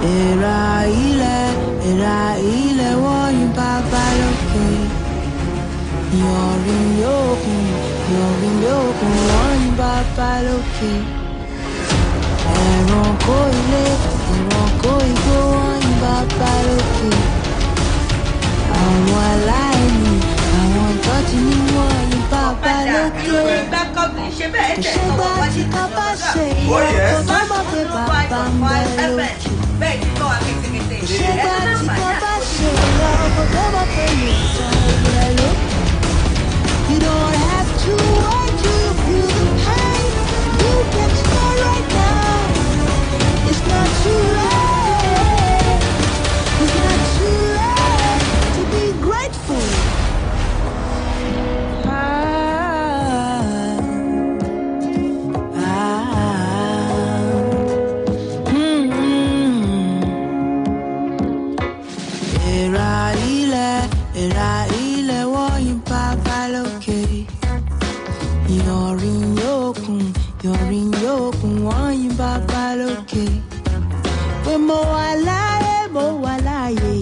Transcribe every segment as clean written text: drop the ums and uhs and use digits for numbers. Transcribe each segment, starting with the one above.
Era ile woyin baba loke. Yorin yokun woyin baba loke. Ẹranko ilé, ẹranko igbó woyin baba loke. Àwọn aláìní, àwọn tó ti ní woyin baba loke. Kò ṣe gbà tí ká bá ṣe ìyàtọ̀ tó mọ̀ pé bàbá ń bẹ lókè. You don't have to wait till you feel the pain. You can start right now. It's not too late. It's not too late to be grateful. Era ile woyin baba loke. Yorin yokun woyin baba loke. Pé mo wà láyé.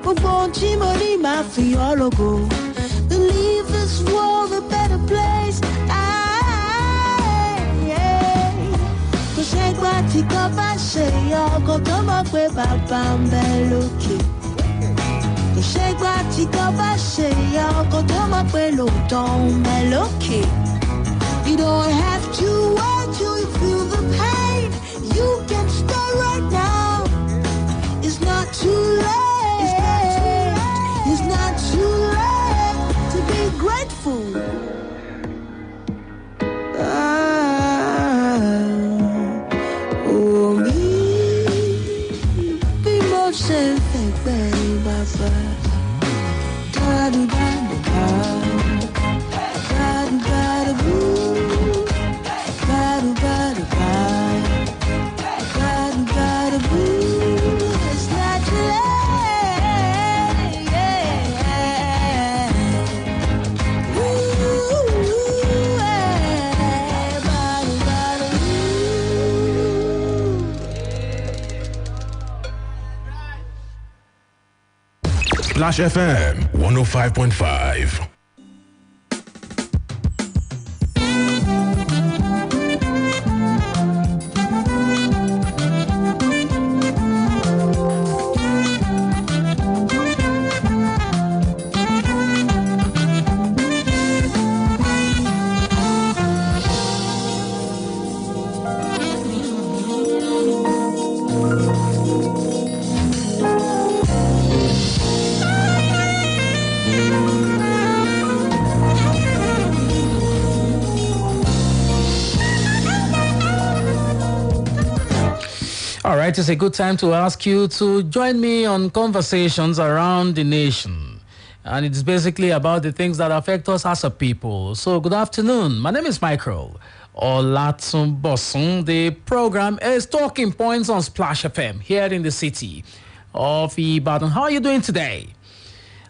Gbogbo ohun tí mo ní máa fi ọ́ lógo. To leave this world a better place. Kò ṣe gbà tí kò bá ṣe ọkọ̀ tó mọ̀ pé bàbá ń bẹ lókè. Kò ṣe gbà tí kò bá ṣe ọkọ̀ tó mọ̀ pé lóòótọ́ ń bẹ lókè. You don't have to wait till you feel the pain. You can start right now. It's not too late. It's not too late to be grateful. Me, be more safe than baba. Splash FM 105.5. All right, it's a good time to ask you to join me on conversations around the nation. And it's basically about the things that affect us as a people. So good afternoon. My name is Michael Olatunbosun. The program is Talking Points on Splash FM here in the city of Ibadan. How are you doing today?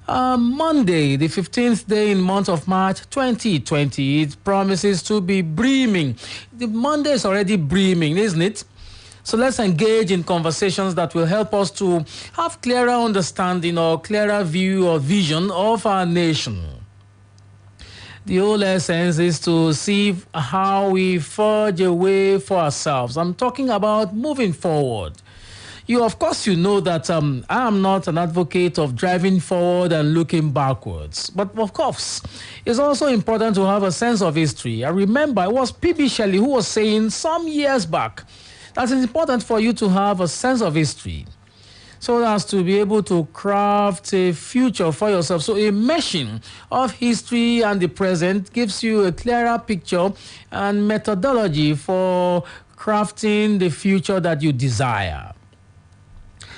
Monday, the 15th day in month of March 2020. It promises to be breaming. The Monday is already breaming, isn't it? So let's engage in conversations that will help us to have clearer understanding or clearer view or vision of our nation. The whole essence is to see how we forge a way for ourselves. I'm talking about moving forward. Of course, you know that I am not an advocate of driving forward and looking backwards. But of course, it's also important to have a sense of history. I remember it was P.B. Shelley who was saying some years back that it's important for you to have a sense of history so as to be able to craft a future for yourself. So a meshing of history and the present gives you a clearer picture and methodology for crafting the future that you desire.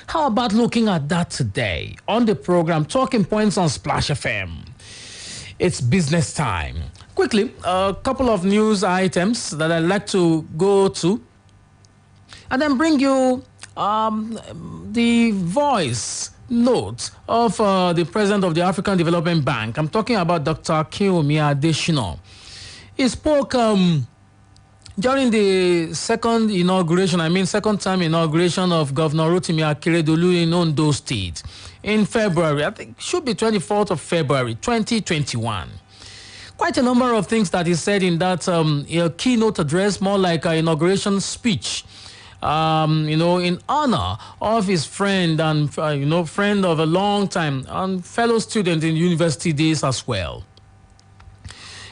How about looking at that today on the program Talking Points on Splash FM? It's business time. Quickly, a couple of news items that I'd like to go to and then bring you the voice note of the president of the African Development Bank. I'm talking about Dr. Kiyomi Adesina. He spoke During the second time inauguration of Governor Rotimi Akeredolu in Ondo State in February, I think should be 24th of February, 2021. Quite a number of things that he said in that keynote address, more like an inauguration speech, in honor of his friend and, friend of a long time and fellow student in university days as well.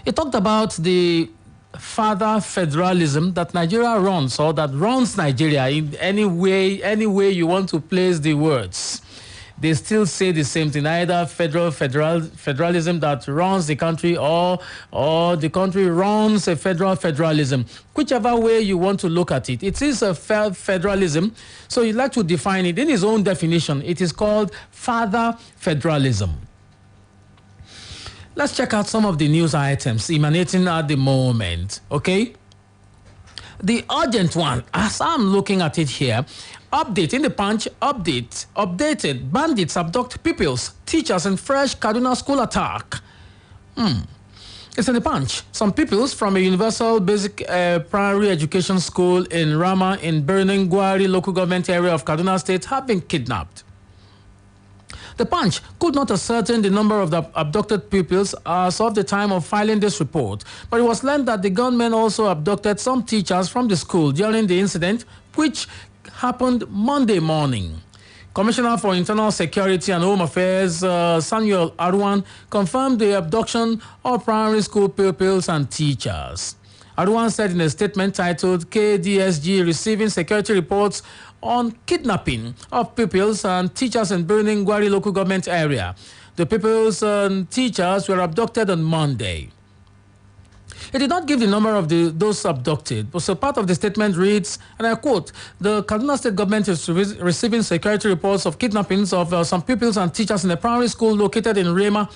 He talked about the father federalism that Nigeria runs, or that runs Nigeria in any way you want to place the words. They still say the same thing, either federalism that runs the country or the country runs a federalism. Whichever way you want to look at it, it is a federalism. So he'd like to define it in his own definition. It is called father federalism. Let's check out some of the news items emanating at the moment, okay? The urgent one, as I'm looking at it here, update in the Punch, updated, bandits abduct pupils, teachers in fresh Kaduna school attack. It's in the Punch. Some pupils from a universal basic primary education school in Rama in Birnin Gwari local government area of Kaduna State have been kidnapped. The Punch could not ascertain the number of the abducted pupils as of the time of filing this report, but it was learned that the gunmen also abducted some teachers from the school during the incident, which happened Monday morning. Commissioner for Internal Security and Home Affairs, Samuel Arwan, confirmed the abduction of primary school pupils and teachers. Arwan said in a statement titled KDSG Receiving Security Reports on Kidnapping of Pupils and Teachers in Birnin Gwari local government area. The pupils and teachers were abducted on Monday. It did not give the number of those abducted, but so part of the statement reads, and I quote, the Kaduna State government is receiving security reports of kidnappings of some pupils and teachers in a primary school located in Rema,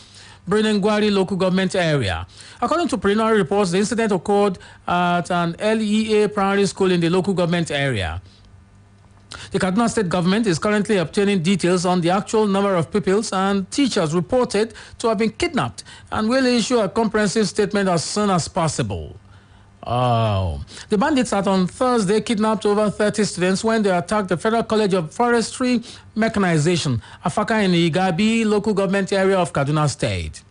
Birnin Gwari local government area. According to preliminary reports, the incident occurred at an LEA primary school in the local government area. The Kaduna State government is currently obtaining details on the actual number of pupils and teachers reported to have been kidnapped and will issue a comprehensive statement as soon as possible. The bandits had on Thursday kidnapped over 30 students when they attacked the Federal College of Forestry Mechanization, Afaka in the Igabi local government area of Kaduna State.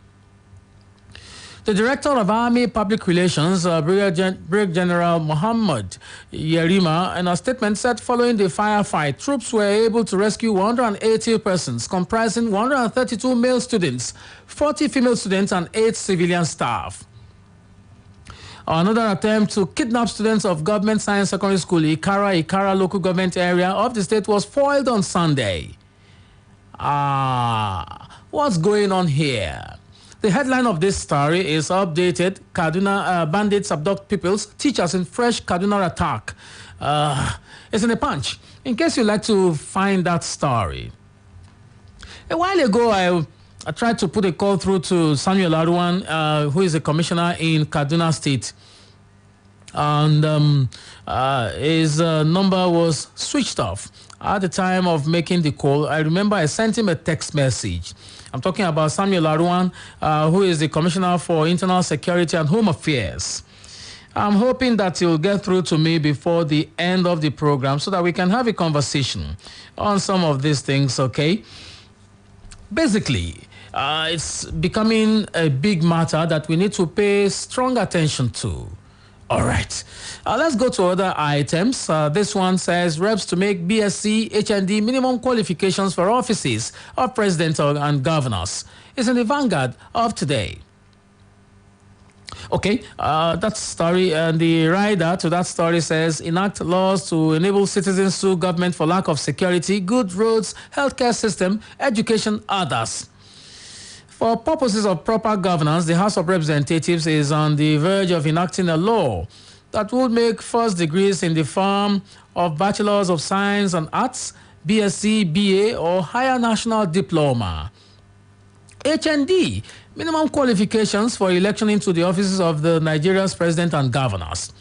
The Director of Army Public Relations, Brigadier General Muhammad Yerima, in a statement said following the firefight, troops were able to rescue 180 persons, comprising 132 male students, 40 female students, and 8 civilian staff. Another attempt to kidnap students of Government Science Secondary School, Ikara local government area of the state was foiled on Sunday. What's going on here? The headline of this story is updated, Kaduna bandits abduct pupils, teachers in fresh Kaduna attack. It's in the Punch, in case you'd like to find that story. A while ago, I tried to put a call through to Samuel Arwan, who is a commissioner in Kaduna State. And his number was switched off. At the time of making the call, I remember I sent him a text message. I'm talking about Samuel Arwan, who is the Commissioner for Internal Security and Home Affairs. I'm hoping that he'll get through to me before the end of the program so that we can have a conversation on some of these things, okay? Basically, it's becoming a big matter that we need to pay strong attention to. All right, let's go to other items. This one says reps to make BSc, HND minimum qualifications for offices of president and governors. It's in the Vanguard of today. Okay, that story and the rider to that story says enact laws to enable citizens sue government for lack of security, good roads, healthcare system, education, others. For purposes of proper governance, the House of Representatives is on the verge of enacting a law that would make first degrees in the form of Bachelors of Science and Arts, BSc, BA, or higher national diploma. HND, minimum qualifications for election into the offices of the Nigeria's president and governors.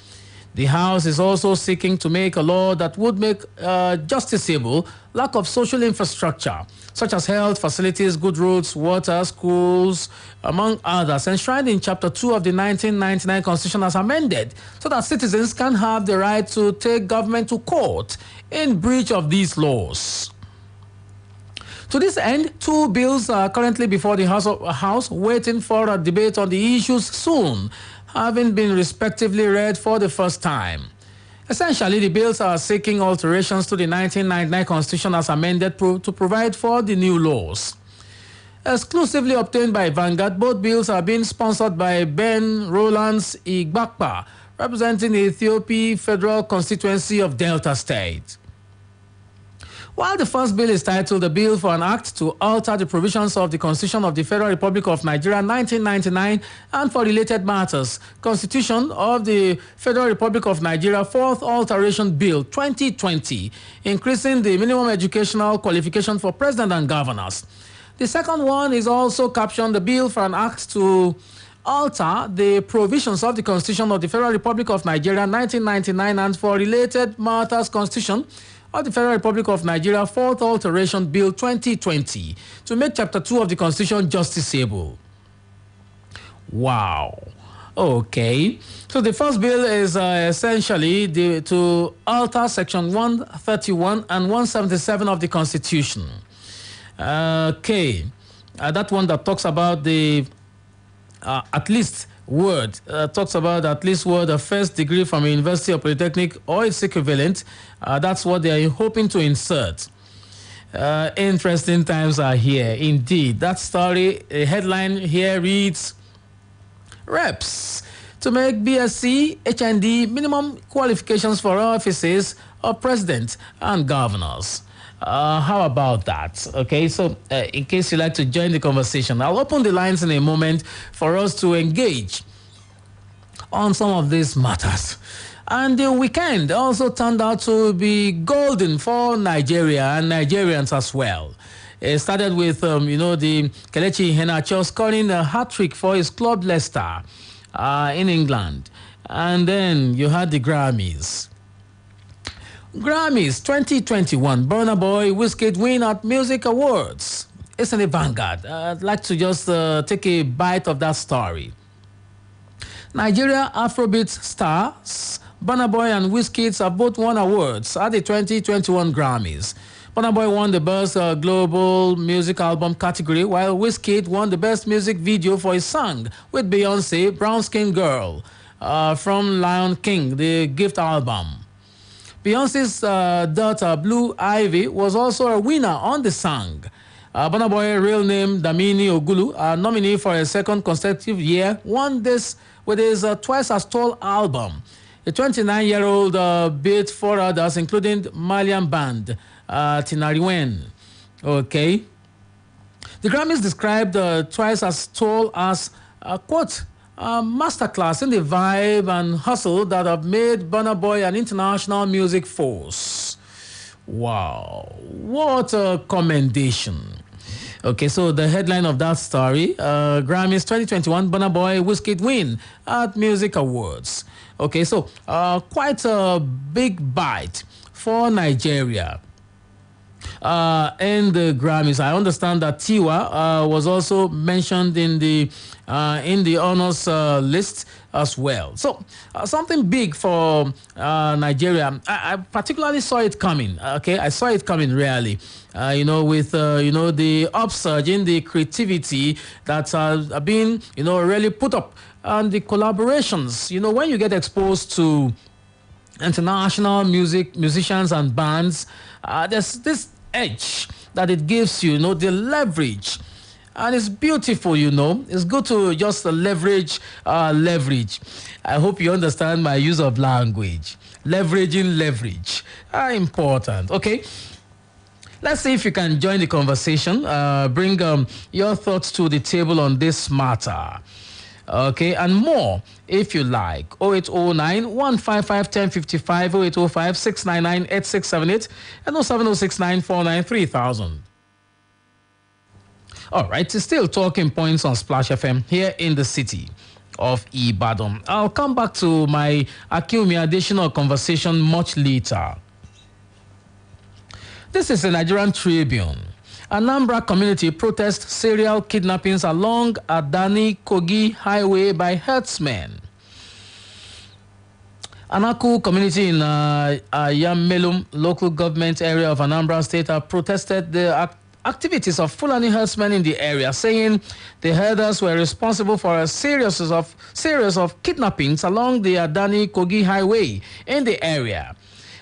The House is also seeking to make a law that would make justiciable lack of social infrastructure, such as health facilities, good roads, water, schools, among others, enshrined in Chapter 2 of the 1999 Constitution as amended, so that citizens can have the right to take government to court in breach of these laws. To this end, 2 bills are currently before the House waiting for a debate on the issues soon, having been respectively read for the first time. Essentially, the bills are seeking alterations to the 1999 Constitution as amended to provide for the new laws. Exclusively obtained by Vanguard, both bills are being sponsored by Ben Rolands Igbakpa, representing the Ethiopia Federal Constituency of Delta State. While the first bill is titled "The Bill for an Act to Alter the Provisions of the Constitution of the Federal Republic of Nigeria 1999 and for Related Matters, Constitution of the Federal Republic of Nigeria 4th Alteration Bill 2020, increasing the minimum educational qualification for President and Governors. The second one is also captioned "The Bill for an Act to alter the provisions of the Constitution of the Federal Republic of Nigeria 1999 and for Related Matters, Constitution of the Federal Republic of Nigeria 4th Alteration Bill 2020 to make Chapter 2 of the Constitution justiciable." Wow. Okay. So the first bill is essentially to alter Section 131 and 177 of the Constitution. Okay. That one that talks about the at least word, talks about at least word, a first degree from a university or polytechnic or its equivalent. That's what they are hoping to insert. Interesting times are here. Indeed, that story, a headline here reads, "Reps to make BSc, HND minimum qualifications for offices of president and governors." How about that? Okay, so in case you'd like to join the conversation, I'll open the lines in a moment for us to engage on some of these matters. And the weekend also turned out to be golden for Nigeria and Nigerians as well. It started with, the Kelechi Iheanacho scoring a hat-trick for his club Leicester in England. And then you had the Grammys. Grammys 2021, Burna Boy Wizkid win at Music Awards. It's in the Vanguard. I'd like to just take a bite of that story. Nigeria Afrobeat stars Burna Boy and Wizkid have both won awards at the 2021 Grammys. Burna Boy won the Best Global Music Album category, while Wizkid won the Best Music Video for his song with Beyoncé, Brown Skin Girl, from Lion King, the Gift album. Beyoncé's daughter, Blue Ivy, was also a winner on the song. Burna Boy, real name Damini Ogulu, nominee for a second consecutive year, won this with his Twice as Tall album. The 29-year-old beat 4 others, including Malian band, Tinariwen. Okay. The Grammys described Twice as Tall as, quote, a masterclass in the vibe and hustle that have made Burna Boy an international music force. Wow, what a commendation. Okay, so the headline of that story, Grammys 2021, Burna Boy Wizkid win at Music Awards. Okay, so quite a big bite for Nigeria. In the Grammys, I understand that Tiwa was also mentioned in the honors list as well. So something big for Nigeria. I particularly saw it coming. Okay, I saw it coming really. With the upsurge in the creativity that's been really put up, and the collaborations. When you get exposed to international musicians and bands, there's this edge that it gives you, the leverage. And it's beautiful, It's good to just leverage. I hope you understand my use of language. Leveraging leverage. Important. Okay. Let's see if you can join the conversation. Bring your thoughts to the table on this matter. Okay, and more if you like. 0809 155 1055, 0805 699 8678, and 07069 49 3000. All right, it's still talking points on Splash FM here in the city of Ibadan. I'll come back to my Akumi additional conversation much later. This is a Nigerian Tribune. Anambra community protests serial kidnappings along Adani Kogi Highway by herdsmen. Anaku community in Yamelum local government area of Anambra State have protested the activities of Fulani herdsmen in the area, saying the herders were responsible for a series of kidnappings along the Adani Kogi Highway in the area.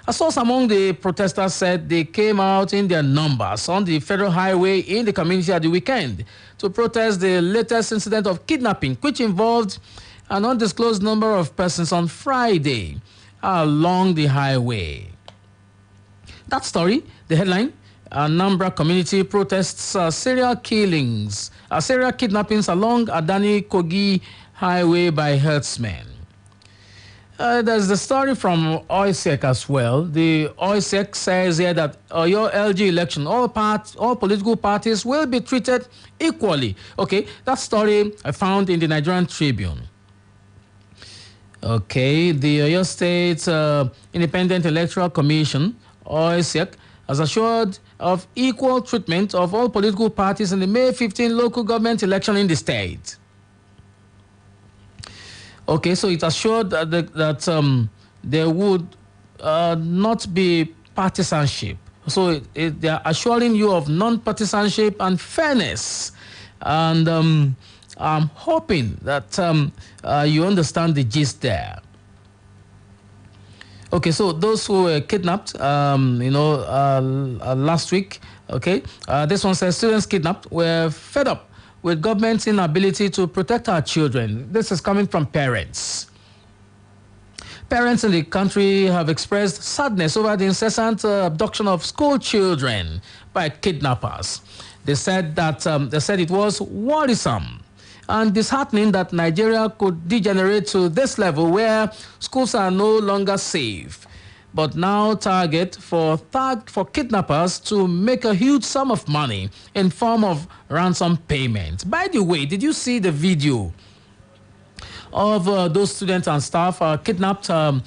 A source among the protesters said they came out in their numbers on the federal highway in the community at the weekend to protest the latest incident of kidnapping, which involved an undisclosed number of persons on Friday along the highway. That story, the headline, Anambra community protests serial kidnappings along Adani Kogi Highway by herdsmen. There's the story from OISEC as well. The OISEC says here that your LG election, all political parties will be treated equally. Okay, that story I found in the Nigerian Tribune. Okay, the Oyo State Independent Electoral Commission, OISEC, has assured of equal treatment of all political parties in the May 15 local government election in the state. Okay, so it assured that there would not be partisanship. So they are assuring you of non-partisanship and fairness. And I'm hoping that you understand the gist there. Okay, so those who were kidnapped, last week, okay, this one says students kidnapped were fed up with government's inability to protect our children. This is coming from parents. Parents in the country have expressed sadness over the incessant abduction of school children by kidnappers. They said that it was worrisome and disheartening that Nigeria could degenerate to this level where schools are no longer safe, but now target for kidnappers to make a huge sum of money in form of ransom payment. By the way, did you see the video of those students and staff kidnapped from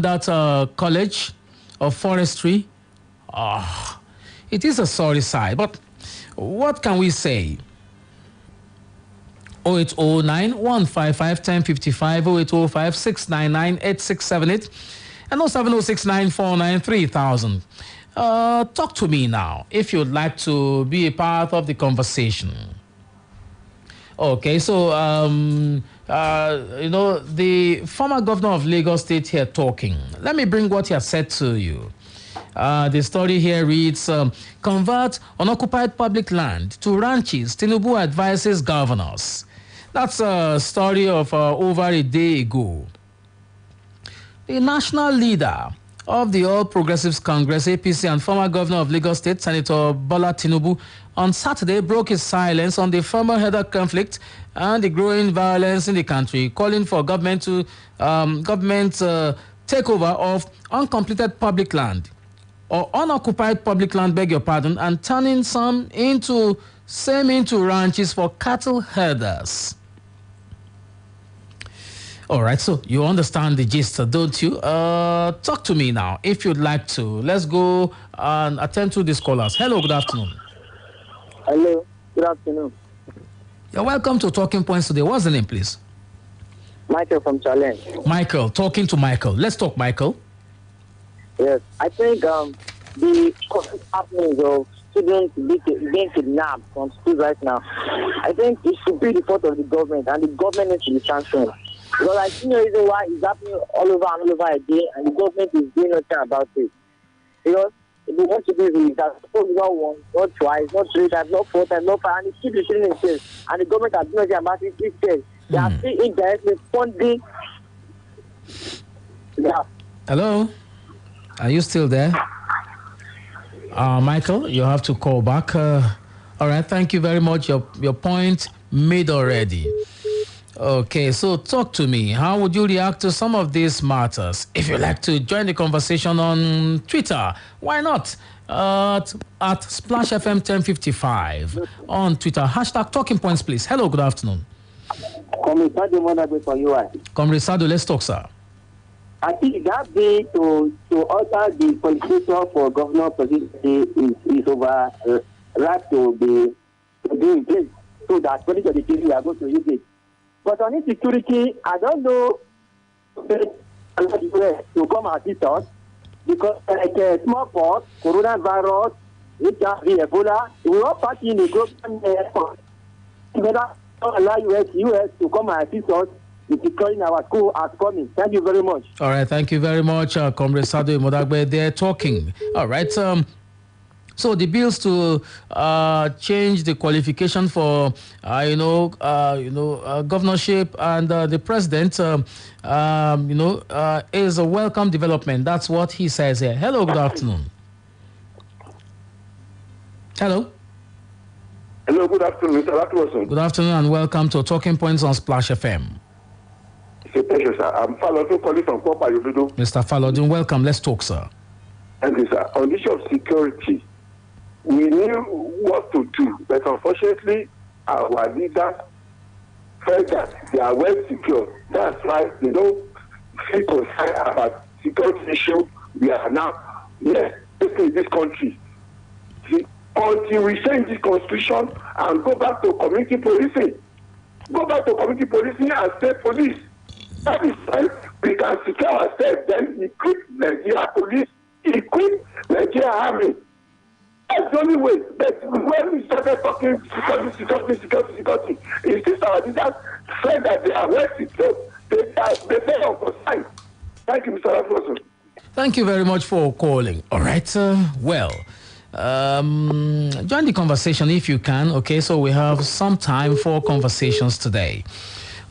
that college of forestry? It is a sorry sight, but what can we say? 0809 155 1055, 0805 699 8678, and 07069 493 3000. Talk to me now if you'd like to be a part of the conversation. Okay, so, the former governor of Lagos State here talking. Let me bring what he has said to you. The story here reads, convert unoccupied public land to ranches, Tinubu advises governors. That's a story of over a day ago. The national leader of the All Progressives Congress, APC, and former governor of Lagos State, Senator Bola Tinubu, on Saturday broke his silence on the former herder conflict and the growing violence in the country, calling for government takeover of uncompleted public land or unoccupied public land, beg your pardon, and turning some into ranches for cattle herders. All right, so you understand the gist, don't you? Talk to me now, if you'd like to. Let's go and attend to these callers. Hello, good afternoon. Hello, good afternoon. You're welcome to Talking Points today. What's the name, please? Michael from Challenge. Michael, talking to Michael. Let's talk, Michael. Yes, I think the happenings of students being kidnapped from schools right now, I think it should be the fault of the government, and the government needs to be sanctioned. Because I see no reason why it's happening all over and all over again, and the government is doing nothing about it. Because if they want to do this, that's not once, not twice, not three times, not four times, not five, and it keeps repeating itself. And the government has doing nothing about it instead. They are still indirectly funding. Yeah. Hello? Are you still there? Michael, you have to call back. All right, thank you very much. Your point made already. Okay, so talk to me. How would you react to some of these matters? If you'd like to join the conversation on Twitter, why not? At Splash FM 1055 on Twitter. Hashtag Talking Points, please. Hello, good afternoon. Comrade Sado Monagbe for UI. Comrade Sado, let's talk, sir. I think that bill to alter the qualification for governor position is over right to be in place so that 2023 we are going to use it. But on insecurity, I don't know to come assist us because like smallpox, coronavirus, HIV, Ebola, we all party in a global effort. Whether allow US to come and assist us in securing our school as coming. Thank you very much. All right, thank you very much, Comrade Sado Modagbe. They're talking. All right, so the bills to change the qualification for governorship and the president, is a welcome development. That's what he says here. Hello, good afternoon. Hello. Hello, good afternoon, Mr. Olatunbosun. Good afternoon and welcome to Talking Points on Splash FM. It's a pleasure, sir. I'm Falodun calling from Popa Yododo. Mr. Falodun, welcome. Let's talk, sir. Thank you, sir. On the issue of security, we knew what to do, but unfortunately, our leaders felt that they are well secured. That's why they don't feel concerned about security issue. We are now, in this country. Until we change this constitution and go back to community policing. Go back to community policing and state police. That is why we can secure ourselves, then equip Nigeria police, equip Nigeria army. That's the only way. But when we started talking security, it is our leaders said that they are well secured. They say on the side. Thank you, Mr. Olatunbosun. Thank you very much for calling. All right, join the conversation if you can. Okay, so we have some time for conversations today.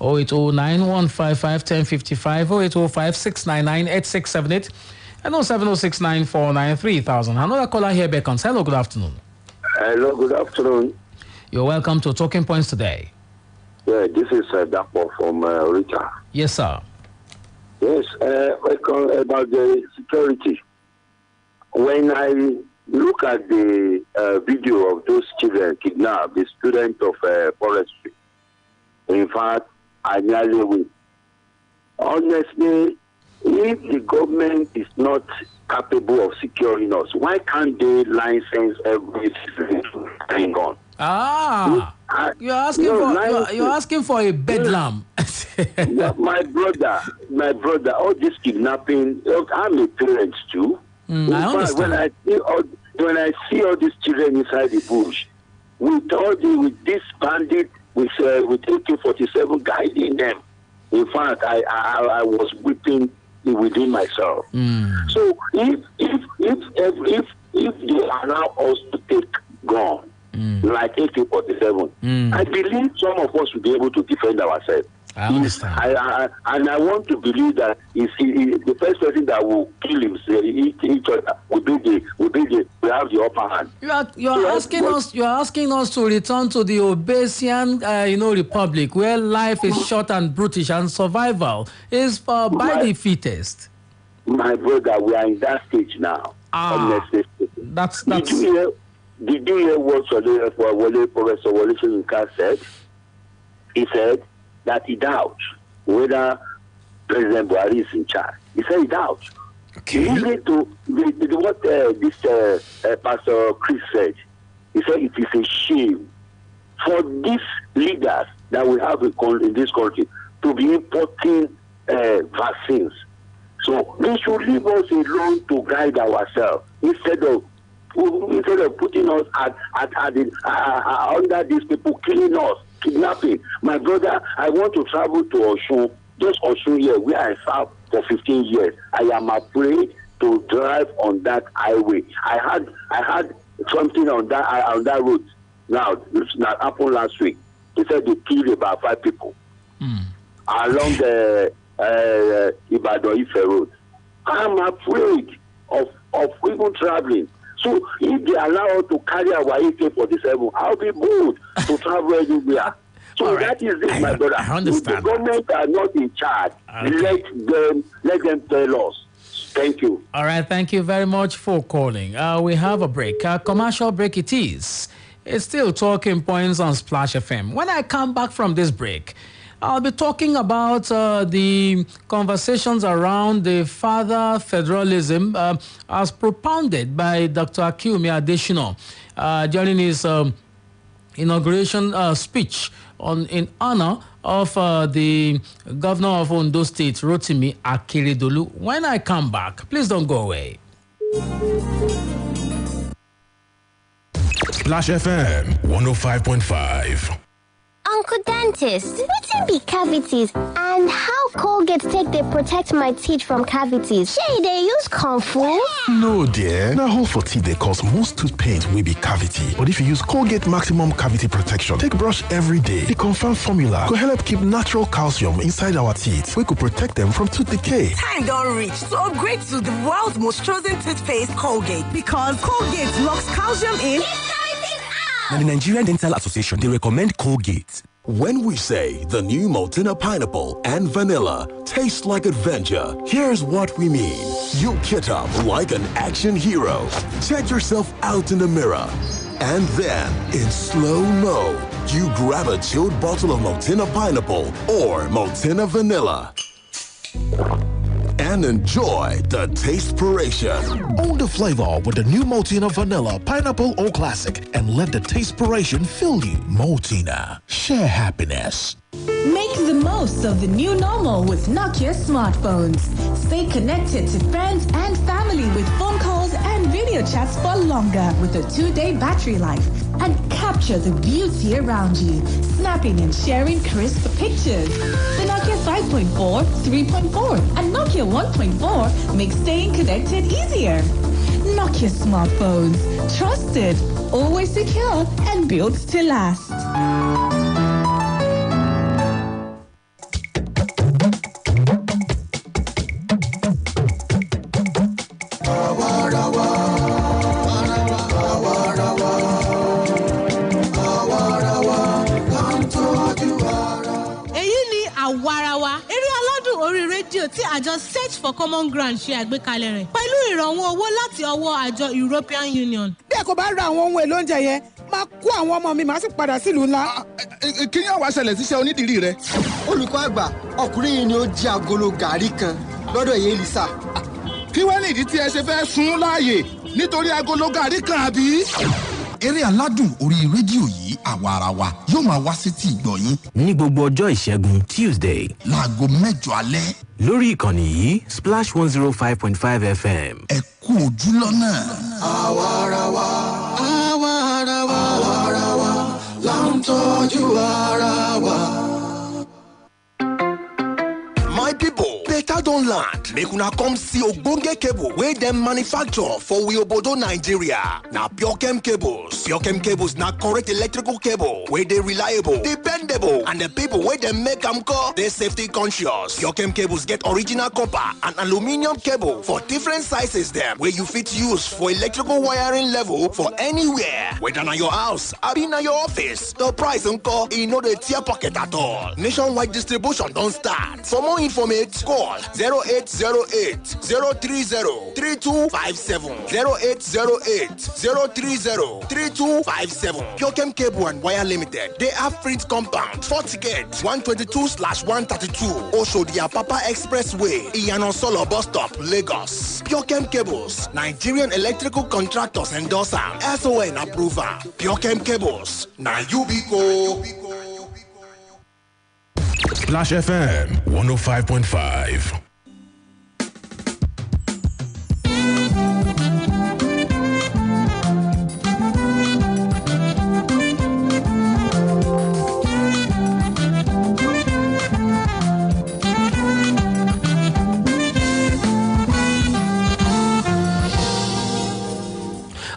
08091551055, 08056998678, and 07069493000. Another caller here beckons. Hello, good afternoon. Hello, good afternoon. You're welcome to Talking Points today. Yeah, this is Dapo from Rita. Yes, sir. Yes, about the security. When I look at the video of those children kidnapped, the student of forestry, in fact, I nearly win. Honestly, if the government is not capable of securing us, why can't they license every thing on? You're asking for a bedlam. my brother, all this kidnapping, I'm a parent too. I understand. When I see all these children inside the bush, with this bandit with AK-47 guiding them, in fact, I was weeping within myself. So if they allow us to take gun like AK-47, I believe some of us will be able to defend ourselves. I understand. I want to believe that the first person that will kill each other will have the upper hand. You're asking us to return to the Obesian republic where life is short and brutish and survival is by the fittest. My brother, we are in that stage now. That's. Did you hear what Professor Wole Soyinka said? He said that he doubts whether President Buhari is in charge. He said he doubts. Okay. Listening to what this Pastor Chris said, he said it is a shame for these leaders that we have in this country to be importing vaccines. So they should leave us alone to guide ourselves instead of putting us under these people killing us, kidnapping. My brother, I want to travel to Osun, just Osun here, where I served for 15 years. I am afraid to drive on that highway. I had something on that road. Now, that happened last week. They said they killed about 5 people along the Ibadan Ife road. I'm afraid of even traveling. So if they allow us to carry our AK-47, I'll be moved to travel anywhere. So right. That is it, my brother. I understand. If the government are not in charge, let them tell us. Thank you. All right, thank you very much for calling. We have a break. Commercial break it is. It's still talking points on Splash FM. When I come back from this break, I'll be talking about the conversations around the father federalism as propounded by Dr. Akiumi Adesina during his inauguration speech in honor of the governor of Ondo State, Rotimi Akeredolu. When I come back, please don't go away. Splash FM 105.5. Uncle Dentist, wetin be cavities and how Colgate take dey protect my teeth from cavities? Shey dey use comfort? No dear, na hole for teeth dey cause most tooth pain wey be cavity. But if you use Colgate Maximum Cavity Protection take brush every day, the confirmed formula go help keep natural calcium inside our teeth wey go protect them from tooth decay. Time don reach to upgrade to the world's most chosen toothpaste, Colgate, because Colgate locks calcium in. And the Nigerian Dental Association, they recommend Colgate. When we say the new Maltina pineapple and vanilla taste like adventure, here's what we mean. You kit up like an action hero. Check yourself out in the mirror. And then, in slow-mo, you grab a chilled bottle of Maltina pineapple or Maltina vanilla and enjoy the tastespiration. Own the flavor with the new Maltina Vanilla Pineapple All Classic and let the tastespiration fill you. Maltina, share happiness. Make the most of the new normal with Nokia smartphones. Stay connected to friends and family with phone calls and video chats for longer with a 2-day battery life. And capture the beauty around you, snapping and sharing crisp pictures. The Nokia 5.4, 3.4, and Nokia 1.4 make staying connected easier. Nokia smartphones. Trusted, always secure, and built to last. tí àjọ Search for Common Ground ṣe àgbékalẹ̀ rẹ̀ pẹ̀lú ìrànwọ́ owó láti ọwọ́ àjọ European Union. bí ẹ kò bá ra àwọn ohun èlò oúnjẹ yẹn máa kó àwọn ọmọ mi máa sì padà sílùú ńlá. kí ni àwa ṣẹlẹ̀ síṣẹ́ onídìrí rẹ. olùkọ́ àgbà ọkùnrin yìí ni ó jí agolo gàrí kan lọ́dọ̀ yẹn Elisa. kí wọ́n ní ìdí tí ẹ ṣe fẹ́ sún láàyè nítorí agolo gàrí kan àbí. eré aládùn orí rédíò yìí àwa ara wa yóò máa wá sí ti ìgbọ́ yín. ní gbogbo ọjọ́ ìṣẹ́gun Tuesday. láago 8 alẹ́. lórí ìkànnì yìí Splash 105.5 FM. ẹ kú ojú lọ́nà. àwa ara wa àwa ara wa àwa ara wa là ń tọ́jú ara wa. My people, better don land. Make una come see ogbonge cable wey dem manufacture for Obodo, Nigeria. Na Pure Cables. Pure Cables na correct electrical cable wey dey reliable, dependable, and the people wey dem make am call dey safety conscious. Pure Cables get original copper and aluminium cable for different sizes dem wey you fit use for electrical wiring level for anywhere. Whether na your house, abi na your office, the price nko e no dey tear pocket at all. Nationwide distribution don start. For more informate, call 0808 030 3257. 0808 030 3257. Pure Cable and Wire Limited. They have print compound, 40 gate, 122/132. Oshodi Papa Expressway, Iyano Solo Bus Stop, Lagos. Pure Cables, Nigerian Electrical Contractors endorser. SON approver. Pure Cables. Na Yubico. Splash FM 105.5.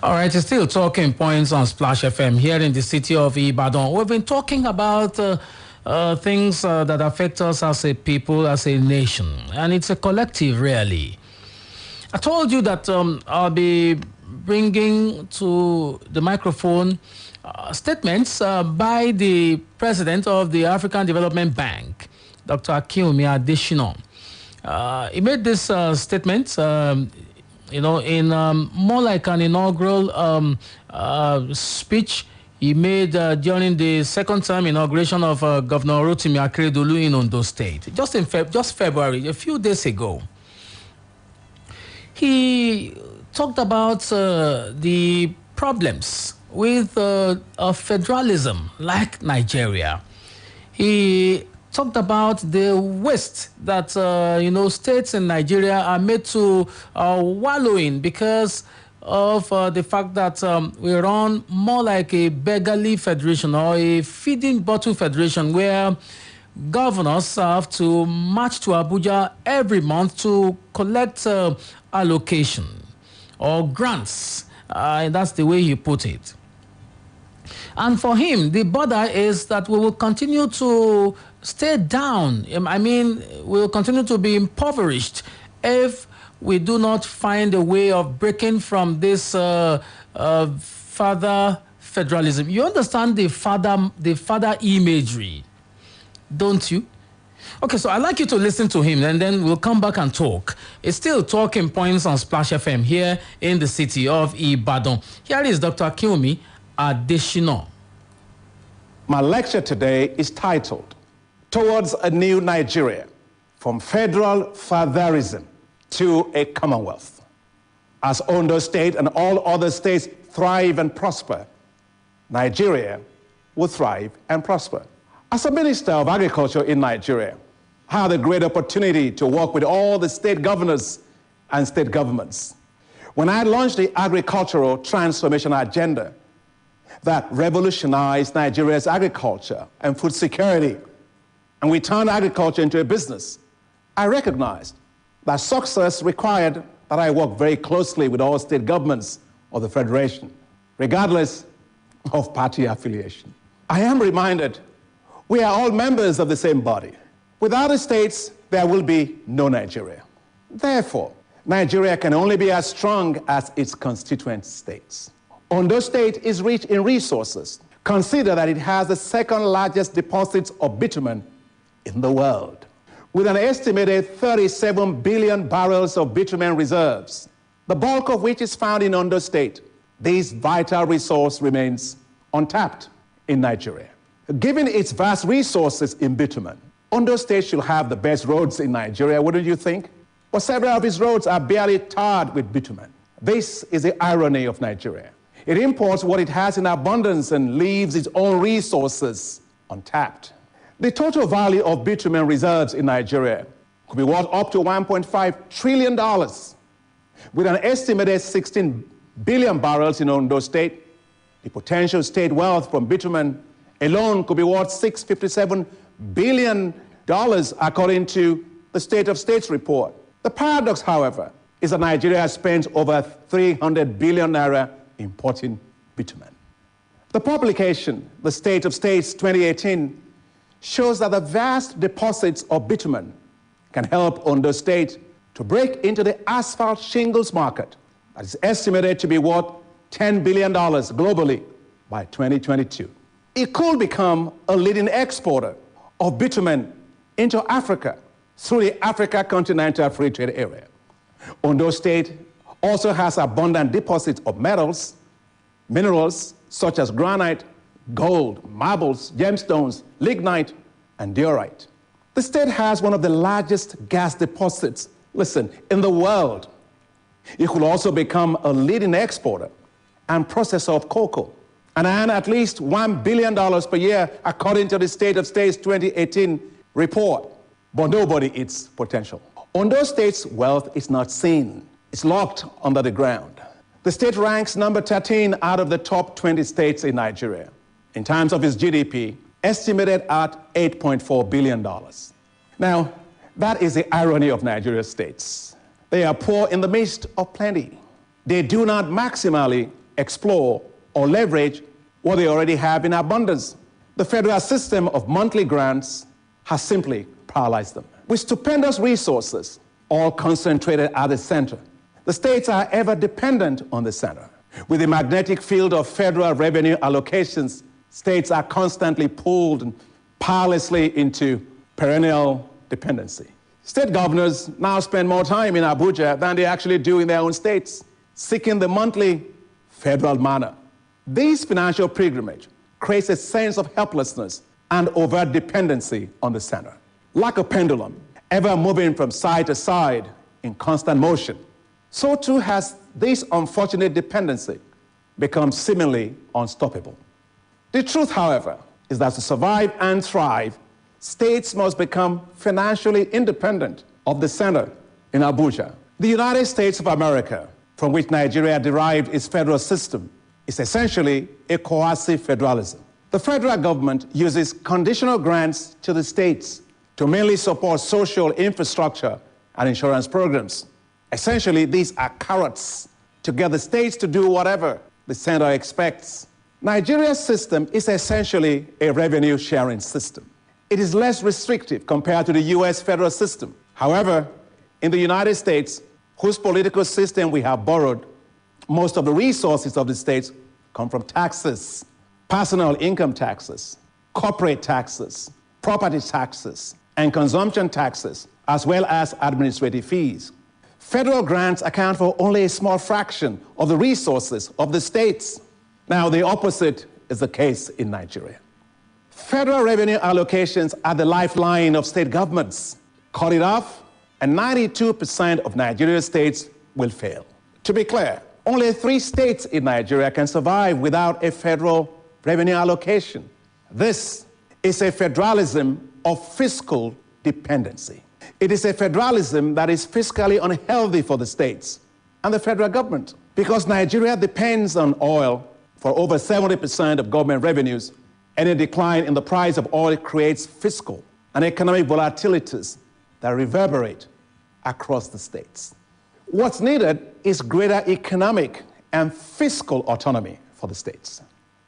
All right, it's still talking points on Splash FM here in the city of Ibadan. We've been talking about things that affect us as a people, as a nation, and it's a collective, really. I told you that I'll be bringing to the microphone statements by the president of the African Development Bank, Dr. Akiumi Adesina. He made this statement, in more like an inaugural speech he made during the second term inauguration of Governor Rotimi Akeredolu in Ondo State, just February, a few days ago. He talked about the problems with federalism like Nigeria. He talked about the waste that states in Nigeria are made to wallow in because of the fact that we run more like a beggarly federation or a feeding bottle federation where governors have to march to Abuja every month to collect allocation or grants. That's the way he put it. And for him, the border is that we will continue to stay down. we will continue to be impoverished if we do not find a way of breaking from this father federalism. You understand the father imagery, don't you? Okay, so I'd like you to listen to him, and then we'll come back and talk. It's still Talking Points on Splash FM here in the city of Ibadan. Here is Dr. Akinwumi Adeshina. My lecture today is titled, Towards a New Nigeria, From Federal Fatherism to a Commonwealth. As Ondo State and all other states thrive and prosper, Nigeria will thrive and prosper. As a Minister of Agriculture in Nigeria, I had a great opportunity to work with all the state governors and state governments when I launched the agricultural transformation agenda that revolutionized Nigeria's agriculture and food security, and we turned agriculture into a business. I recognized that success required that I work very closely with all state governments of the Federation, regardless of party affiliation. I am reminded we are all members of the same body. Without the states, there will be no Nigeria. Therefore, Nigeria can only be as strong as its constituent states. Ondo State is rich in resources. Consider that it has the second largest deposits of bitumen in the world, with an estimated 37 billion barrels of bitumen reserves, the bulk of which is found in Ondo State. This vital resource remains untapped in Nigeria. Given its vast resources in bitumen, Ondo State should have the best roads in Nigeria, wouldn't you think? But several of its roads are barely tarred with bitumen. This is the irony of Nigeria. It imports what it has in abundance and leaves its own resources untapped. The total value of bitumen reserves in Nigeria could be worth up to $1.5 trillion, with an estimated 16 billion barrels in Ondo State. The potential state wealth from bitumen alone could be worth $657 billion, according to the State of States report. The paradox, however, is that Nigeria has spent over 300 billion naira importing bitumen. The publication, the State of States 2018, shows that the vast deposits of bitumen can help Ondo State to break into the asphalt shingles market that is estimated to be worth $10 billion globally by 2022. It could become a leading exporter of bitumen into Africa through the Africa Continental Free Trade Area. Ondo State also has abundant deposits of metals, minerals such as granite, gold, marbles, gemstones, lignite, and diorite. The state has one of the largest gas deposits, in the world. It could also become a leading exporter and processor of cocoa and earn at least $1 billion per year, according to the State of States 2018 report. But nobody its potential. Ondo State's wealth is not seen. It's locked under the ground. The state ranks number 13 out of the top 20 states in Nigeria in terms of its GDP, estimated at $8.4 billion. Now, that is the irony of Nigeria's states. They are poor in the midst of plenty. They do not maximally explore or leverage what they already have in abundance. The federal system of monthly grants has simply paralyzed them. With stupendous resources, all concentrated at the center, the states are ever dependent on the center. With the magnetic field of federal revenue allocations, states are constantly pulled powerlessly into perennial dependency. State governors now spend more time in Abuja than they actually do in their own states, seeking the monthly federal manna. This financial pilgrimage creates a sense of helplessness and overt dependency on the center. Like a pendulum, ever moving from side to side in constant motion, so too has this unfortunate dependency become seemingly unstoppable. The truth, however, is that to survive and thrive, states must become financially independent of the center in Abuja. The United States of America, from which Nigeria derived its federal system, is essentially a coercive federalism. The federal government uses conditional grants to the states to mainly support social infrastructure and insurance programs. Essentially, these are carrots to get the states to do whatever the center expects. Nigeria's system is essentially a revenue-sharing system. It is less restrictive compared to the U.S. federal system. However, in the United States, whose political system we have borrowed, most of the resources of the states come from taxes, personal income taxes, corporate taxes, property taxes, and consumption taxes, as well as administrative fees. Federal grants account for only a small fraction of the resources of the states. Now, the opposite is the case in Nigeria. Federal revenue allocations are the lifeline of state governments. Cut it off, and 92% of Nigeria's states will fail. To be clear, only 3 states in Nigeria can survive without a federal revenue allocation. This is a federalism of fiscal dependency. It is a federalism that is fiscally unhealthy for the states and the federal government, because Nigeria depends on oil for over 70% of government revenues. Any decline in the price of oil creates fiscal and economic volatilities that reverberate across the states. What's needed is greater economic and fiscal autonomy for the states.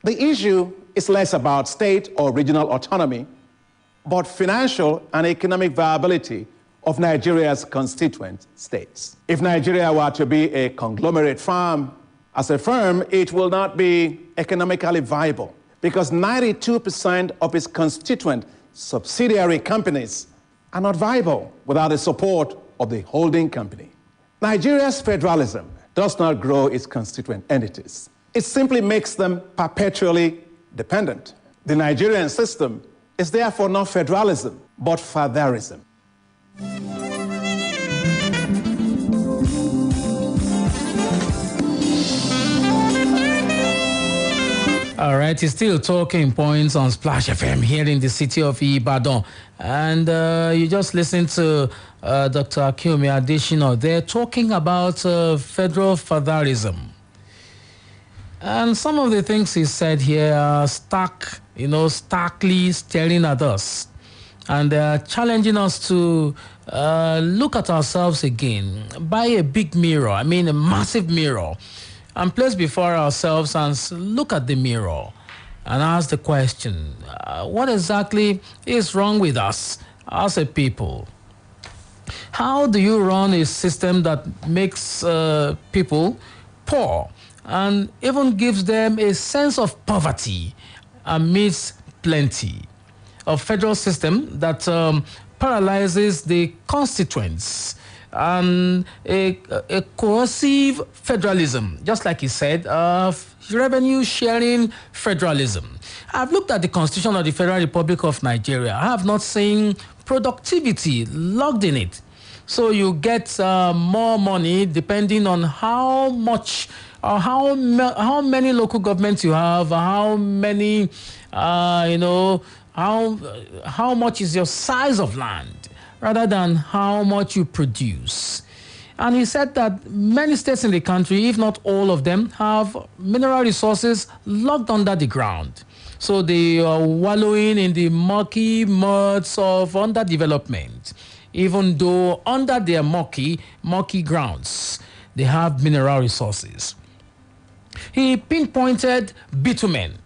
The issue is less about state or regional autonomy, but financial and economic viability of Nigeria's constituent states. If Nigeria were to be a conglomerate firm, as a firm, it will not be economically viable because 92% of its constituent subsidiary companies are not viable without the support of the holding company. Nigeria's federalism does not grow its constituent entities. It simply makes them perpetually dependent. The Nigerian system is therefore not federalism, but fatherism. All right, he's still talking points on Splash FM here in the city of Ibadan. And you just listened to Dr. Akinwumi Adesina. They're talking about federal fatherism. And some of the things he said here are starkly staring at us. And they're challenging us to look at ourselves again. Buy a big mirror, a massive mirror, and place before ourselves and look at the mirror and ask the question, what exactly is wrong with us as a people? How do you run a system that makes people poor and even gives them a sense of poverty amidst plenty? A federal system that paralyzes the constituents, and a coercive federalism, just like he said, revenue-sharing federalism. I've looked at the Constitution of the Federal Republic of Nigeria. I have not seen productivity logged in it. So you get more money depending on how much, how many local governments you have, how many, how much is your size of land, rather than how much you produce. And he said that many states in the country, if not all of them, have mineral resources locked under the ground. So they are wallowing in the murky muds of underdevelopment, even though under their murky grounds, they have mineral resources. He pinpointed bitumen.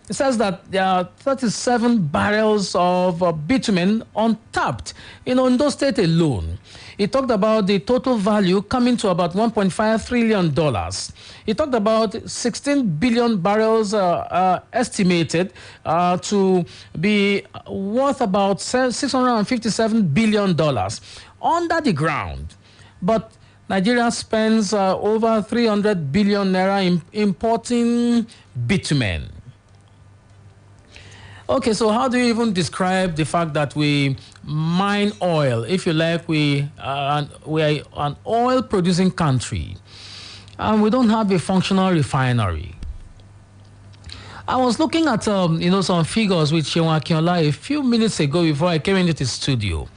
It says that there are 37 barrels of bitumen untapped in Ondo State alone. He talked about the total value coming to about $1.5 trillion. He talked about 16 billion barrels estimated to be worth about $657 billion under the ground. But Nigeria spends over 300 billion naira importing bitumen. Okay, so how do you even describe the fact that we mine oil? If you like, we are an oil-producing country, and we don't have a functional refinery. I was looking at some figures with Shewan Akinola a few minutes ago before I came into the studio.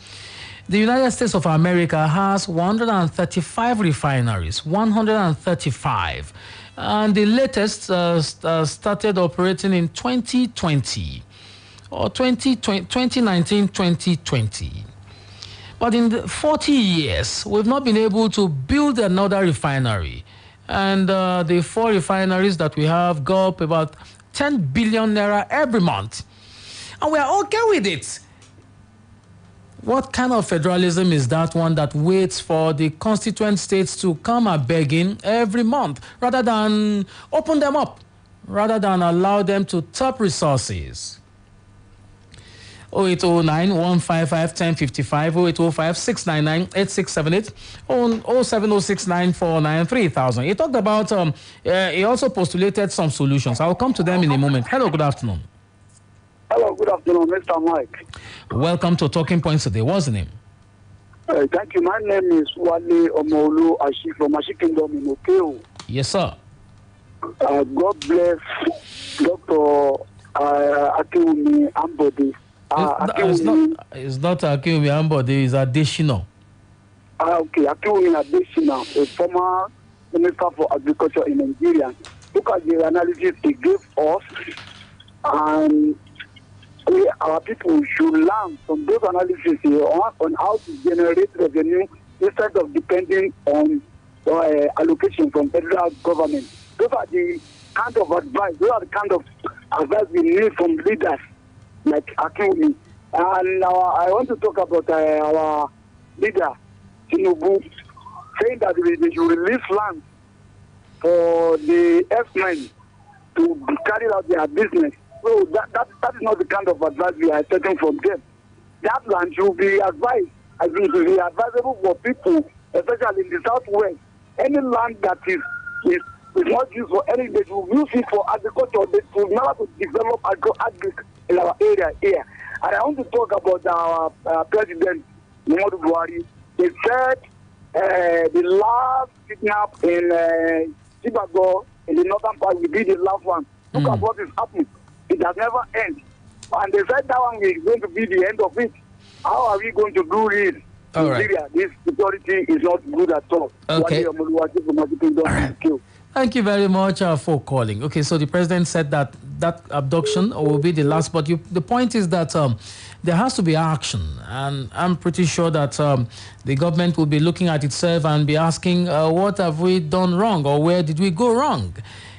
The United States of America has 135 refineries, 135, and the latest started operating in 2020. Or 2019, 2020. But in the 40 years, we've not been able to build another refinery. And the 4 refineries that we have go up about 10 billion naira every month. And we are okay with it. What kind of federalism is that one that waits for the constituent states to come a begging every month rather than open them up, rather than allow them to tap resources? 0809-155-1055, 0805-699-8678, 07069493000. He talked about, he also postulated some solutions. I'll come to them in a moment. Hello, good afternoon. Hello, good afternoon, Mr. Mike. Welcome to Talking Points today. What's the name? Thank you. My name is Wale Omolu Ashi from Ashi Kingdom in Okeo. Yes, sir. God bless Dr. Akiwumi Ambode. It's not Akiwumi Ambode, it's Adeshino. Okay, Akiwumi Adeshino, a former Minister for Agriculture in Nigeria. Look at the analysis he gave us, and our people should learn from those analyses on how to generate revenue instead of depending on allocation from federal government. Those are the kind of advice we need from leaders like Akiwumi. And I want to talk about our leader, Tinubu, saying that they should release land for the F-men to carry out their business. So that is not the kind of advice we are expecting from them. That land should be advised. I think it should be advisable for people, especially in the southwest. Any land that is not used for anything, they should use it for agriculture. They should never to develop agriculture in our area here. And I want to talk about our president, Muhammadu Buhari. They said the last kidnap in Chibago in the northern part will be the last one. Look at what is happening. It has never ended. And they said that one is going to be the end of it. How are we going to do this? All right. Syria, this security is not good at all. Okay. All right. Thank you very much for calling. Okay, so the president said that abduction will be the last, but the point is that there has to be action, and I'm pretty sure that the government will be looking at itself and be asking, what have we done wrong, or where did we go wrong?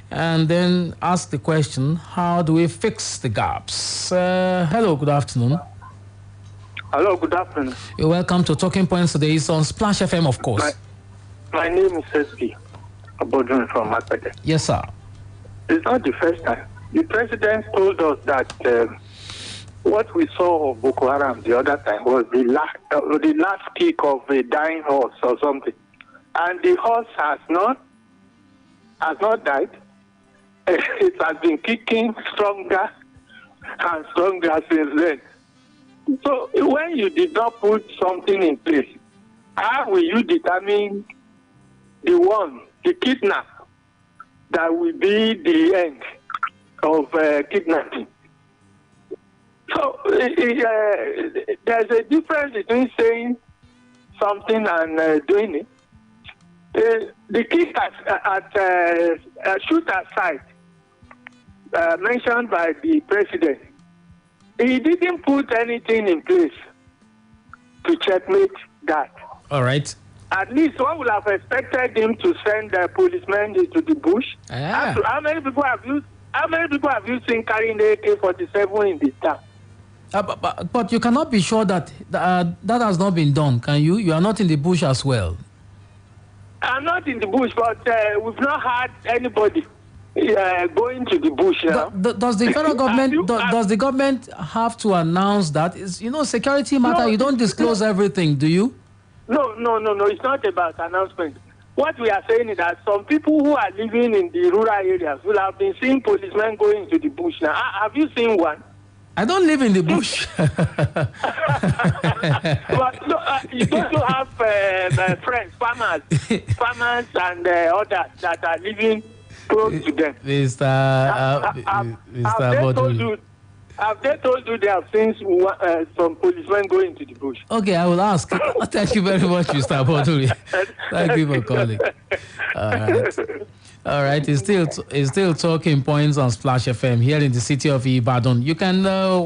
And then ask the question, how do we fix the gaps? Hello, good afternoon. Hello, good afternoon. You're welcome to Talking Points today. It's on Splash FM, of course. My name is SP Abodun from Makpete. Yes, sir. It's not the first time. The president told us that what we saw of Boko Haram the other time was the last kick of a dying horse or something. And the horse has not died. It has been kicking stronger and stronger since then. So when you did not put something in place, how will you determine the kidnap that will be the end of kidnapping? So there's a difference between saying something and doing it. The kick at shooter site mentioned by the president, he didn't put anything in place to checkmate that. All right. At least one would have expected him to send policemen into the bush. Yeah. How many people have you seen carrying the AK-47 in this town? But you cannot be sure that that has not been done, can you? You are not in the bush as well. I'm not in the bush, but we've not had anybody going to the bush now. Does the federal government does the government have to announce that? Security matter. You don't disclose everything, do you? No. It's not about announcement. What we are saying is that some people who are living in the rural areas will have been seeing policemen going into the bush. Now, have you seen one? I don't live in the bush. But no, you also have friends, farmers and others that are living close to them. Mr. Boduri. Have they told you they have seen some policemen going to the bush? Okay, I will ask. Thank you very much, Mr. Boduri. Thank you for calling. All right. It's still talking points on Splash FM here in the city of Ibadan. You can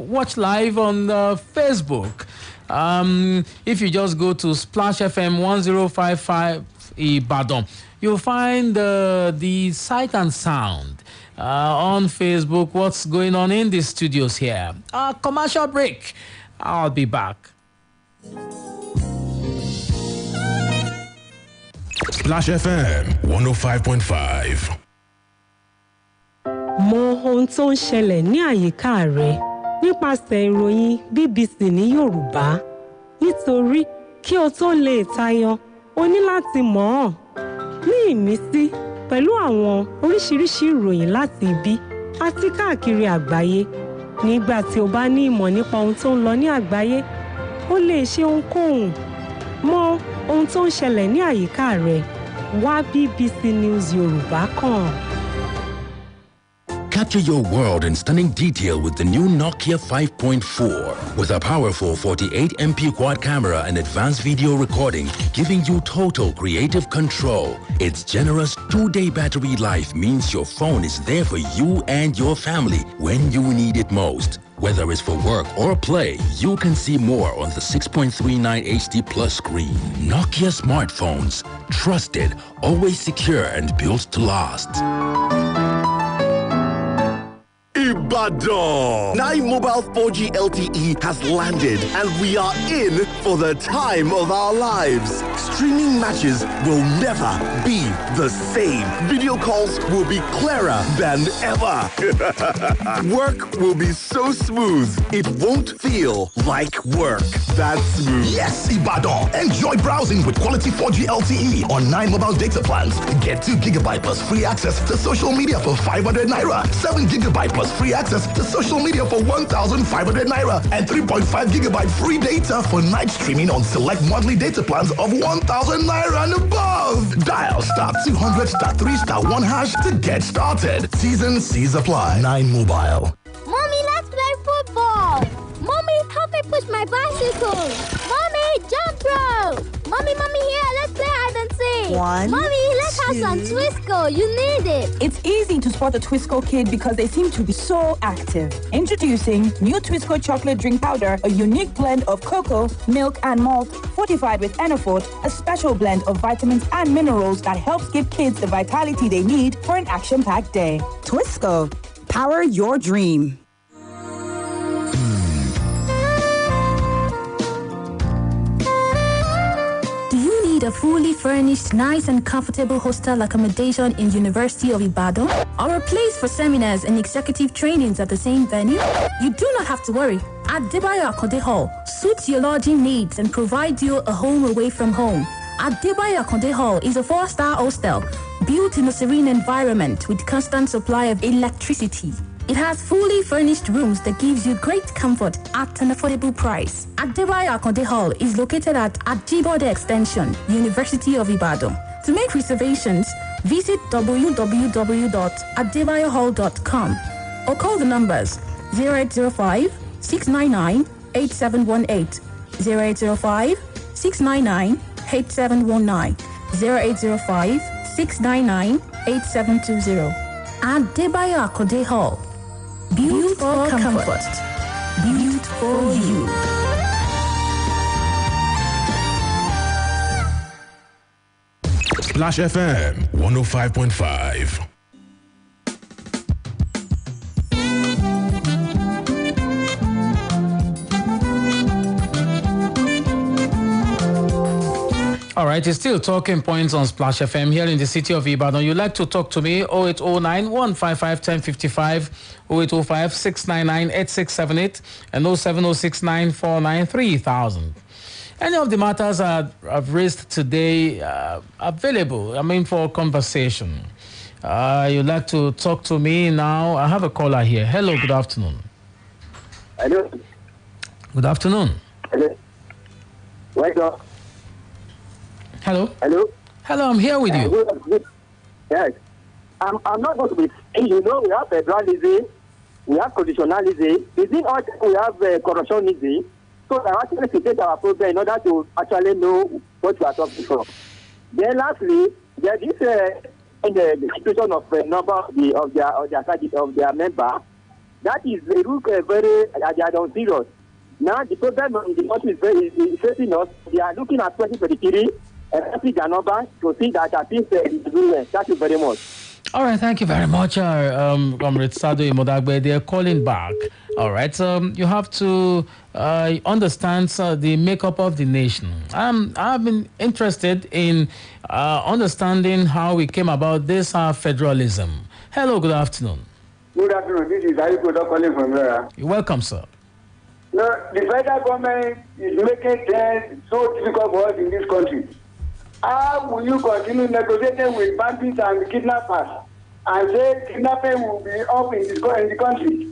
watch live on Facebook. If you just go to Splash FM 1055 Ibadan, you'll find the sight and sound on Facebook. What's going on in the studios here? Commercial break. I'll be back. Splash FM 105.5. Mọ ohun tó ń ṣẹlẹ̀ ní àyíká rẹ nípasẹ̀ ìròyìn BBC ní Yorùbá. Nítorí kí o tó lè tayọ, o ní láti mọ̀ ọ́n. Ní ìmísí pẹ̀lú àwọn oríṣiríṣi ìròyìn láti ibi àti káàkiri àgbáyé. Nígbà tí o bá ní ìmọ̀ nípa ohun tó ń lọ ní àgbáyé, o lè ṣe ohunkóhun. Mọ ohun tó ń ṣẹlẹ̀ ní àyíká rẹ. Wá BBC News Yorùbá kàn. Capture your world in stunning detail with the new Nokia 5.4. With a powerful 48MP quad camera and advanced video recording, giving you total creative control. Its generous 2-day battery life means your phone is there for you and your family when you need it most. Whether it's for work or play, you can see more on the 6.39 HD Plus screen. Nokia smartphones. Trusted, always secure, and built to last. Ibadan. 9 Mobile 4G LTE has landed and we are in for the time of our lives. Streaming matches will never be the same. Video calls will be clearer than ever. Work will be so smooth, it won't feel like work. That's smooth. Yes, Ibadan. Enjoy browsing with quality 4G LTE on 9 mobile data plans. Get 2 GB plus free access to social media for 500 naira. 7 GB plus free access to social media for 1,500 naira. And 3.5 GB free data for night streaming on select monthly data plans of 1,000 naira and above. Dial *200*3*1# to get started. T's and C's apply. 9 Mobile. Mommy, let's play football. Mommy, help me push my bicycle. Mommy, jump rope. Mommy, here, let's play hide and seek. Mommy, let's have some Twisco. You need it. It's easy to spot a Twisco kid because they seem to be so active. Introducing new Twisco chocolate drink powder, a unique blend of cocoa, milk, and malt, fortified with Enafort, a special blend of vitamins and minerals that helps give kids the vitality they need for an action-packed day. Twisco, power your dream. A fully furnished, nice and comfortable hostel accommodation in University of Ibadan, or a place for seminars and executive trainings at the same venue? You do not have to worry. Adebayo Akonde Hall suits your lodging needs and provides you a home away from home. Adebayo Akonde Hall is a 4-star hostel built in a serene environment with constant supply of electricity. It has fully furnished rooms that gives you great comfort at an affordable price. Adebayo Akonde Hall is located at Ajibode Extension, University of Ibadan. To make reservations, visit www.adebayohall.com or call the numbers 0805-699-8718, 0805-699-8719, 0805-699-8720. Adebayo Akonde Hall. Built for comfort. Built for you. Splash FM 105.5. All right, it's still talking points on Splash FM here in the city of Ibadan. You'd like to talk to me, 0809-155-1055, 0805-699-8678, and 07069-493-3000. any of the matters I've raised today available, for conversation. You'd like to talk to me now? I have a caller here. Hello, good afternoon. Hello. Good afternoon. Hello. Wake up. Hello. Hello. Hello, I'm here with you. Good. Yes. I'm not going to be saying, we have federalism, we have conditionalism, within all we have corruptionism. So I actually to take our program in order to actually know what we are talking from. Then lastly, there is in the situation of a number of their member. That is they look very they are on serious. Now the problem in the country is facing us. They are looking at 2023 and see their number to see that at least is doing. Thank you very much. All right, thank you very much, Comrade Sado Imodagbe. They're calling back. All right, you have to understand the makeup of the nation. I've been interested in understanding how we came about this federalism. Hello, good afternoon. Good afternoon. This is Ayuko calling from there. You're welcome, sir. No, the federal government is making things so difficult for us in this country. How will you continue negotiating with bandits and kidnappers and say kidnapping will be up in the country?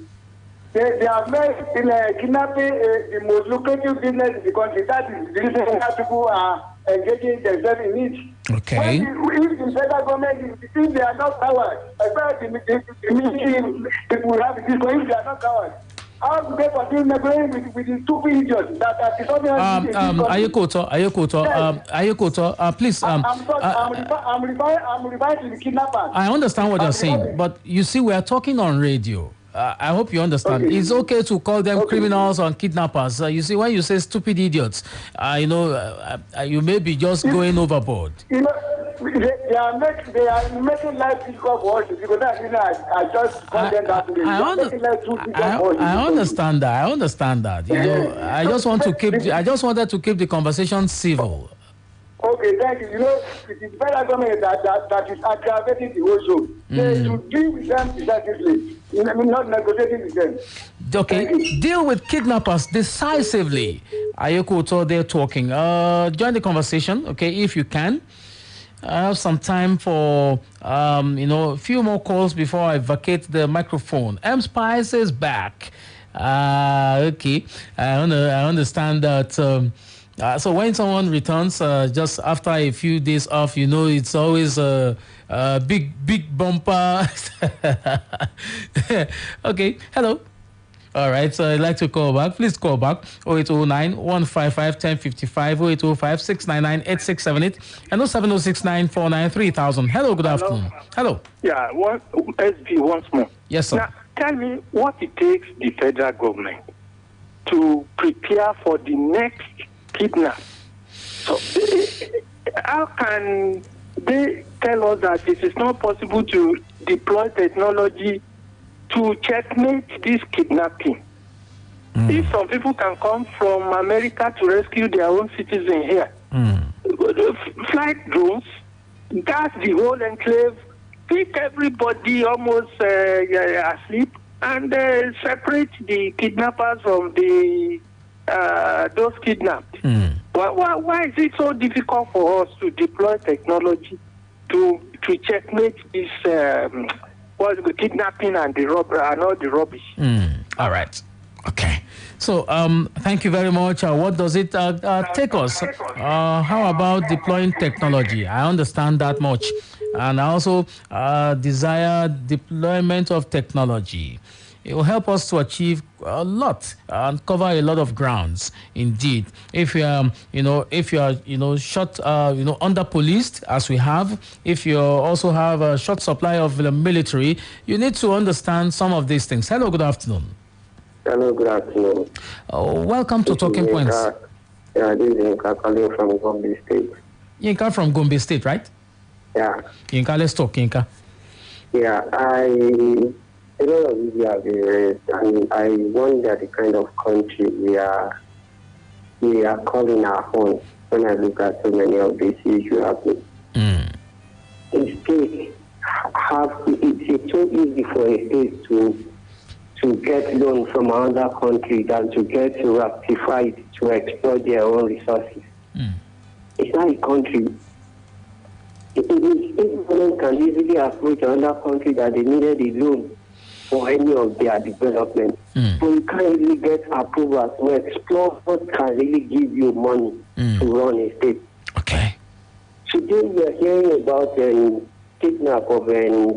They have made kidnapping the most lucrative business in the country. That is the reason why people are engaging themselves in it. Okay. If the federal government, if they are not cowards, the military people have this going, if they are not cowards, how do they continue negotiating with the stupid idiots that are disturbing us in this country? Ayokoto, please. I'm referring to the kidnappers. I understand what you're saying, but you see, we are talking on radio. I hope you understand. Okay. It's okay to call them criminals and kidnappers. You see, when you say stupid idiots, you may be just going overboard. They are making life difficult for us because that's I just call them that way. I understand that. I understand that. I just wanted to keep the conversation civil. Okay, thank you. It is federal government that is aggravating the whole show. They should deal with them decisively. Not negotiating with them. Okay, deal with kidnappers decisively. Ayoko, they're talking. Join the conversation, okay, if you can. I have some time for, a few more calls before I vacate the microphone. M Spice is back. Okay, I understand that. So when someone returns just after a few days off, it's always a big bumper. Okay, hello. All right, so I'd like to call back. Please call back 0809-155-1055, 0805-699-8678, and 07069-493-3000. Hello, good afternoon. Hello. Yeah, SB once more. Yes, sir. Now, tell me what it takes the federal government to prepare for the next kidnap. So, how can they tell us that it is not possible to deploy technology to checkmate this kidnapping? If some people can come from America to rescue their own citizen here, flight drones, gas the whole enclave, pick everybody almost asleep, and separate the kidnappers from the those kidnapped. Why is it so difficult for us to deploy technology to checkmate this kidnapping and the robbery and all the rubbish? All right. Okay. So thank you very much. What does it take us? How about deploying technology? I understand that much. And I also desire deployment of technology. It will help us to achieve a lot and cover a lot of grounds. Indeed, if you are, short, under policed as we have, if you also have a short supply of the military, you need to understand some of these things. Hello, good afternoon. Hello, good afternoon. Welcome to Talking Points. Yeah, this is Yinka calling from Gombe State. Yinka from Gombe State, right? Yeah. Yinka, let's talk, Yinka. Yeah, a lot of issues have been raised, and I wonder the kind of country we are calling our own when I look at so many of these issues happening. It's so easy for a state to to get loan from another country than to get ratified to exploit their own resources. It's not a country. If government can easily approach another country that they needed a loan for any of their development, but you can't really get approval to explore what can really give you money to run a state. Okay. Today we are hearing about kidnap of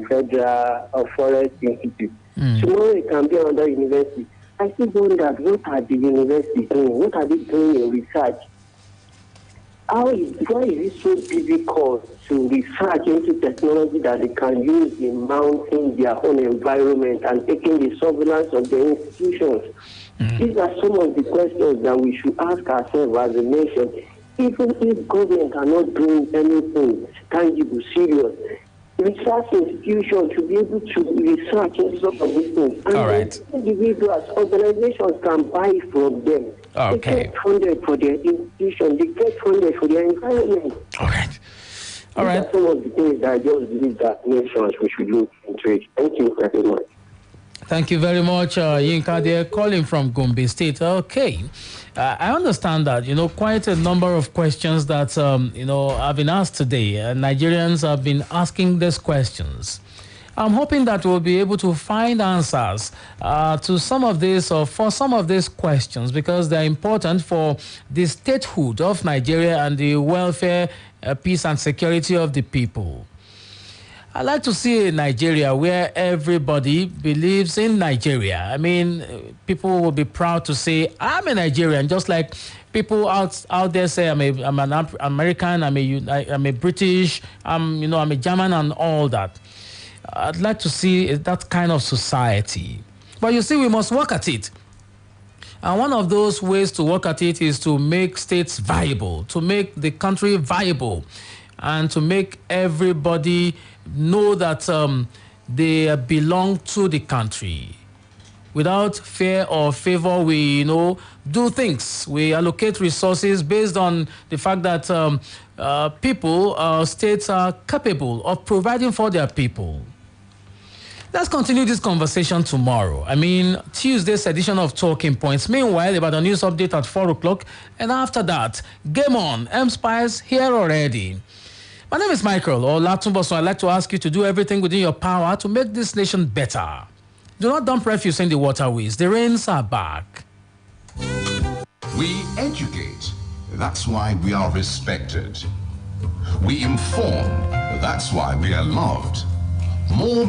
Federal Forest Institute. Tomorrow it can be another university. I still wonder, what are the universities doing? What are they doing in research? Why is it so difficult to research into technology that they can use in mounting their own environment and taking the surveillance of the institutions? These are some of the questions that we should ask ourselves as a nation. Even if government are not doing anything tangible, serious, research institutions should be able to research into some of these things. And individuals, organizations can buy from them. They get funded for their institution. They get funded for their environment. All right. These are some of the things that I just believe that nations we should look into it. Thank you very much. Thank you very much, Yinka. They're calling from Gombe State. Okay. I understand that, quite a number of questions that, have been asked today. Nigerians have been asking these questions. I'm hoping that we'll be able to find answers to some of this or for some of these questions because they're important for the statehood of Nigeria and the welfare, peace and security of the people. I'd like to see a Nigeria where everybody believes in Nigeria. I mean, people will be proud to say, I'm a Nigerian, just like people out there say, I'm an American, I'm a British, I'm a German and all that. I'd like to see that kind of society. But you see, we must work at it. And one of those ways to work at it is to make states viable, to make the country viable, and to make everybody know that they belong to the country. Without fear or favor, we do things. We allocate resources based on the fact that states are capable of providing for their people. Let's continue this conversation tomorrow. I mean, Tuesday's edition of Talking Points. Meanwhile, about the news update at 4 o'clock. And after that, game on. M-Spice here already. My name is Michael Olatunbosun. I'd like to ask you to do everything within your power to make this nation better. Do not dump refuse in the waterways. The rains are back. We educate. That's why we are respected. We inform. That's why we are loved. More